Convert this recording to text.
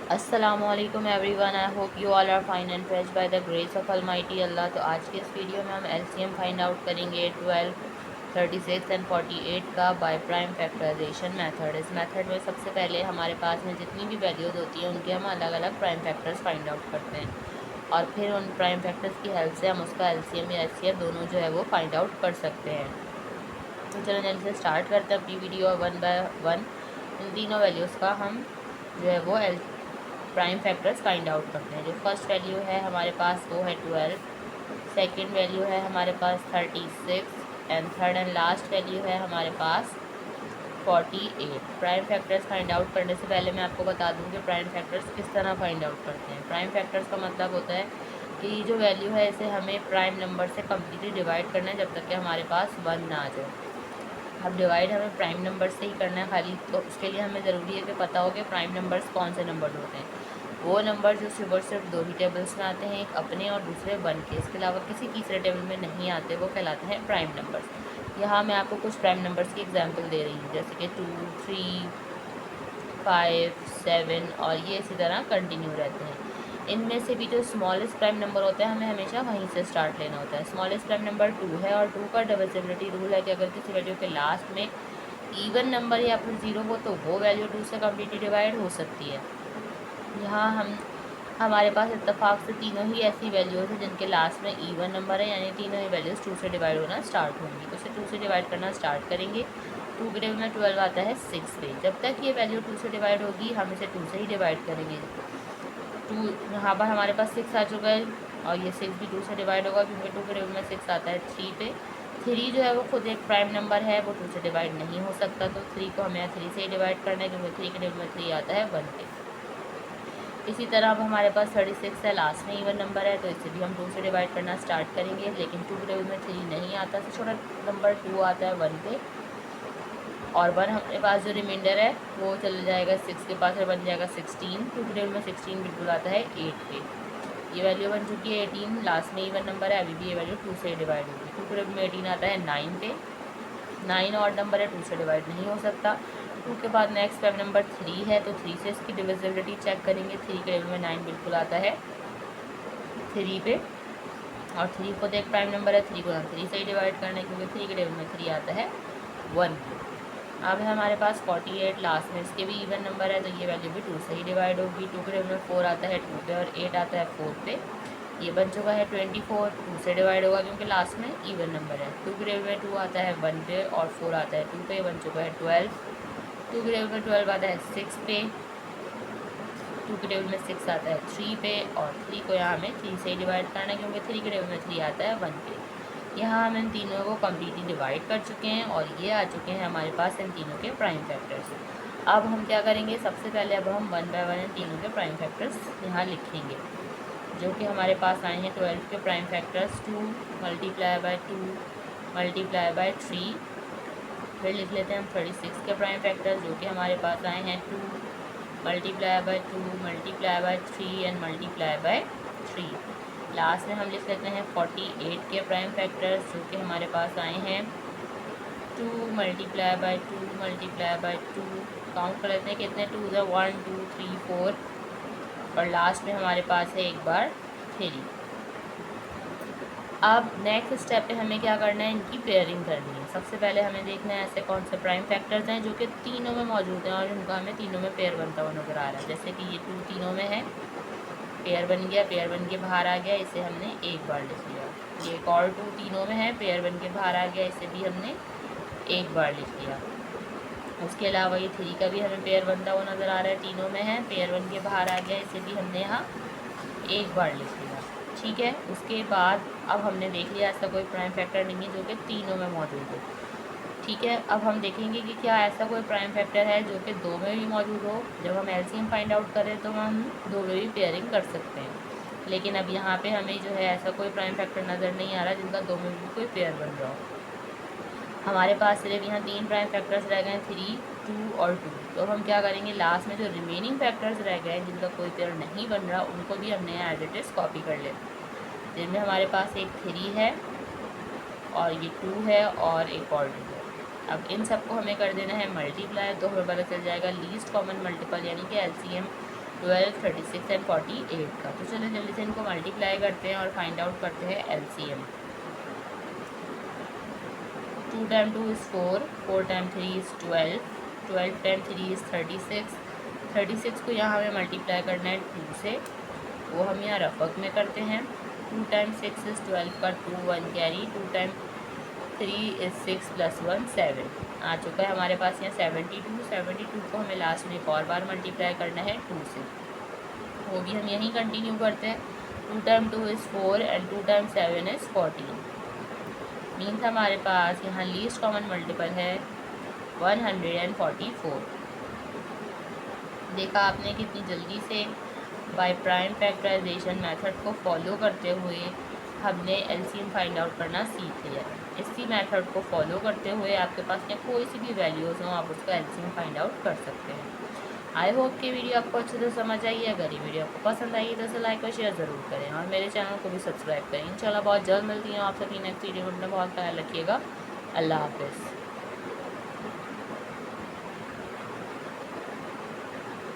अस्सलामुअलैकुम everyone, I hope you all are fine and fresh by the grace of almighty Allah. तो आज के इस वीडियो में हम एलसीएम फाइंड आउट करेंगे 12, 36 एंड 48 का बाय प्राइम फैक्टराइजेशन मेथड। इस मेथड में सबसे पहले हमारे पास में जितनी भी वैल्यूज़ होती हैं उनके हम अलग अलग प्राइम फैक्टर्स फाइंड आउट करते हैं और फिर उन प्राइम फैक्टर्स की हेल्प से हम उसका एलसीएम या एचसीएफ दोनों जो है वो फाइंड आउट कर सकते हैं। तो चलो जल्दी से स्टार्ट करते हैं अपनी video. One by one in तीनों वैल्यूज़ का हम जो है वो प्राइम फैक्टर्स फाइंड आउट करते हैं। जो फर्स्ट वैल्यू है हमारे पास वो है 12, सेकंड वैल्यू है हमारे पास 36 and third and last value है हमारे पास 48। प्राइम फैक्टर्स फाइंड आउट करने से पहले मैं आपको बता दूं कि प्राइम फैक्टर्स किस तरह फाइंड आउट करते हैं। प्राइम फैक्टर्स का मतलब होता है कि जो वैल्यू है इसे हमें प्राइम नंबर से कम्प्लीटली डिवाइड करना है जब तक कि हमारे पास 1 ना आ जाए। अब डिवाइड हमें प्राइम नंबर से ही करना है खाली, तो उसके लिए हमें ज़रूरी है कि पता हो कि प्राइम नंबर्स कौन से नंबर होते हैं। वो नंबर जो सिर्फ और सिर्फ दो ही टेबल्स में आते हैं, एक अपने और दूसरे वन के, इसके अलावा किसी तीसरे टेबल में नहीं आते, वो कहलाते हैं प्राइम नंबर्स। यहाँ मैं आपको कुछ प्राइम नंबर्स की एग्जांपल दे रही हूँ, जैसे कि 2, 3, 5, 7 और ये इसी तरह कंटिन्यू रहते हैं। इनमें से भी जो स्मॉलेस्ट प्राइम नंबर होता है हमें हमेशा वहीं से स्टार्ट लेना होता है। स्मॉलेस्ट प्राइम नंबर 2 है और 2 का डिविजिबिलिटी रूल है कि अगर किसी वैल्यू के लास्ट में इवन नंबर या फिर ज़ीरो हो तो वो वैल्यू 2 से कम्प्लीटली डिवाइड हो सकती है। यहाँ हमारे पास इत्तेफाक से तीनों ही ऐसी वैल्यूज़ हैं जिनके लास्ट में इवन नंबर है, यानी तीनों ही वैल्यूज़ 2 से डिवाइड होना स्टार्ट होंगी। तो इसे 2 से डिवाइड करना स्टार्ट करेंगे। 2 के टेबल में 12 आता है 6 पे। जब तक ये वैल्यू 2 से डिवाइड होगी हम इसे 2 से ही डिवाइड करेंगे। 2 यहाँ पर हमारे पास 6 आ चुका है और ये 6 भी 2 से डिवाइड होगा क्योंकि 2 के टेबल में 6 आता है 3 पे। 3 जो है वो खुद एक प्राइम नंबर है, वो 2 से डिवाइड नहीं हो सकता, तो 3 को हमें 3 से ही डिवाइड करना है क्योंकि 3 के टेबल में 3 आता है 1 पे। इसी तरह अब हमारे पास 36 है, लास्ट में इवन नंबर है, तो इसे भी हम 2 से डिवाइड करना स्टार्ट करेंगे। लेकिन 2 के टेबल में 3 नहीं आता, तो छोटा नंबर 2 आता है 1 पे और 1 हमारे पास जो रिमाइंडर है वो चल जाएगा 6 के पास और बन जाएगा 16। 2 के टेबल में 16 बिल्कुल आता है 8 पे। ये वैल्यू बन चुकी है 18, लास्ट में इवन नंबर है, अभी भी ये वैल्यू 2 से डिवाइड होगी। 2 के टेबल में 18 आता है 9 पे। 9 और नंबर है, 2 से डिवाइड नहीं हो सकता। 2 के बाद नेक्स्ट प्राइम नंबर 3 है, तो 3 से इसकी डिविजिबिलिटी चेक करेंगे। 3 के टेबल में 9 बिल्कुल आता है 3 पे और 3 खुद एक प्राइम नंबर है, 3 को हम 3 से ही डिवाइड करना है क्योंकि 3 के टेबल में 3 आता है 1 पे। अब है हमारे पास 48, लास्ट में इसके भी इवन नंबर है, तो ये वैल्यू भी 2 से ही डिवाइड होगी। 2 के टेबल में 4 आता है 2 पे और 8 आता है 4 पे। ये बन चुका है 24, 2 से डिवाइड होगा क्योंकि लास्ट में इवन नंबर है। 2 के टेबल में 2 आता है 1 पे और 4 आता है 2 पे, बन चुका है 12। 2 के टेबल में 12 आता है 6 पे। 2 के टेबल में 6 आता है 3 पे और 3 को यहाँ हमें 3 से ही डिवाइड करना है क्योंकि 3 के टेबल में 3 आता है 1 पे। यहाँ हम इन तीनों को कम्प्लीटली डिवाइड कर चुके हैं और ये आ चुके हैं हमारे पास इन तीनों के प्राइम फैक्टर्स। अब हम क्या करेंगे, सबसे पहले अब हम 1 बाय 1 इन तीनों के प्राइम फैक्टर्स यहाँ लिखेंगे, जो कि हमारे पास आए हैं 12 के prime factors 2 multiply by 2 multiply by 3। फिर लिख लेते हैं हम 36 के प्राइम फैक्टर्स, जो कि हमारे पास आए हैं 2 multiply by 2 multiply by 3 and multiply by 3। Last में हम लिख लेते हैं 48 के प्राइम फैक्टर्स, जो कि हमारे पास आए हैं 2 multiply by 2 multiply by 2। Count कर लेते हैं कितने 2 है, 1 2 3 4 और लास्ट में हमारे पास है एक बार 3। अब नेक्स्ट स्टेप पे हमें क्या करना है, इनकी पेयरिंग करनी है। सबसे पहले हमें देखना है ऐसे कौन से प्राइम फैक्टर्स हैं जो कि तीनों में मौजूद हैं और उनका हमें तीनों में पेयर बनता हुआ नज़र आ रहा है। जैसे कि ये 2 तीनों में है, पेयर बन गया, पेयर बन के बाहर आ गया, इसे हमने एक बार लिख लिया। ये एक और 2 तीनों में है, पेयर बन के बाहर आ गया, इसे भी हमने एक बार लिख लिया। उसके अलावा ये 3 का भी हमें पेयर बनता हुआ नज़र आ रहा है, तीनों में है, पेयर बन के बाहर आ गया, इसे भी हमने यहाँ एक बार लिख लिया। ठीक है, उसके बाद अब हमने देख लिया ऐसा कोई प्राइम फैक्टर नहीं है जो कि तीनों में मौजूद हो। ठीक है, अब हम देखेंगे कि क्या ऐसा कोई प्राइम फैक्टर है जो कि 2 में भी मौजूद हो। जब हम एलसीएम फाइंड आउट करें तो हम 2 में भी पेयरिंग कर सकते हैं, लेकिन अब यहाँ पे हमें जो है ऐसा कोई प्राइम फैक्टर नज़र नहीं आ रहा जिनका 2 में भी कोई पेयर बन रहा हो। हमारे पास सिर्फ यहाँ 3 प्राइम फैक्टर्स रह गए, 3, 2 और 2। तो हम क्या करेंगे, लास्ट में जो रिमेनिंग फैक्टर्स रह गए जिनका कोई पेयर नहीं बन रहा उनको भी हमने एज इट इज़ कॉपी कर लेते हैं। जिनमें हमारे पास एक 3 है और ये 2 है और एक और 2 है। अब इन सबको हमें कर देना है मल्टीप्लाई, तो हमें पता चल जाएगा लीस्ट कॉमन मल्टीपल यानी कि एलसीएम 12, 36 एंड 48 का। तो चलो जल्दी से इनको मल्टीप्लाई करते हैं और फाइंड आउट करते हैं LCM. 2 time 2 is 4, 4 time 3 is 12, 12 time 3 is 36, 36 को यहाँ हमें मल्टीप्लाई करना है 2 से, वो हम यहाँ रफक में करते हैं। 2 टाइम 6 इज़ 12 का 2 1 कैरी, 2 टाइम 3 इज़ 6 प्लस 1 7 आ चुका है हमारे पास यहाँ 72। 72 को हमें लास्ट में एक और बार मल्टीप्लाई करना है 2 से, वो भी हम यहीं कंटिन्यू करते हैं। 2 time 2 is 4 and 2 time 7 is 14। Means हमारे पास यहाँ लीस्ट कॉमन मल्टीपल है 144। देखा आपने कितनी जल्दी से बाय प्राइम फैक्टराइजेशन मेथड को फॉलो करते हुए हमने एलसीएम फाइंड आउट करना सीख लिया। इसी मेथड को फॉलो करते हुए आपके पास या कोई सी भी वैल्यूज़ हो आप उसका एलसीएम फाइंड आउट कर सकते हैं। आई होप कि वीडियो आपको अच्छे से समझ आई है। अगर ये वीडियो आपको पसंद आई तो इसे लाइक और शेयर ज़रूर करें और मेरे चैनल को भी सब्सक्राइब करें। इंशाल्लाह बहुत जल्द मिलती हैं आप सभी नेक्स्ट वीडियो में। अपना बहुत ख्याल रखिएगा। अल्लाह हाफिज़।